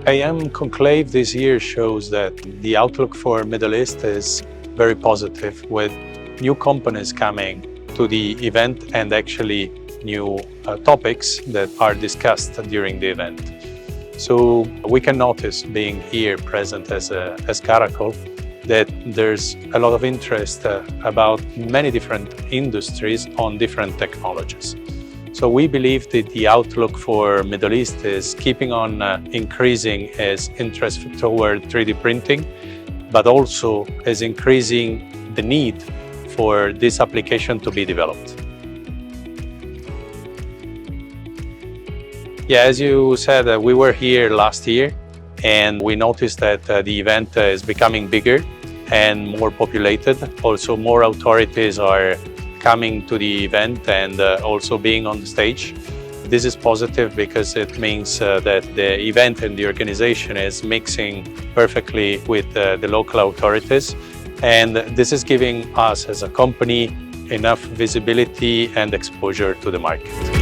AM Conclave this year shows that the outlook for Middle East is very positive, with new companies coming to the event and actually new topics that are discussed during the event. So we can notice, being here present as Caracol, that there's a lot of interest about many different industries on different technologies. So we believe that the outlook for Middle East is keeping on increasing as interest toward 3D printing, but also is increasing the need for this application to be developed. Yeah, as you said, we were here last year and we noticed that the event is becoming bigger and more populated. Also, more authorities are coming to the event and also being on the stage. This is positive because it means that the event and the organization is mixing perfectly with the local authorities. And this is giving us as a company enough visibility and exposure to the market.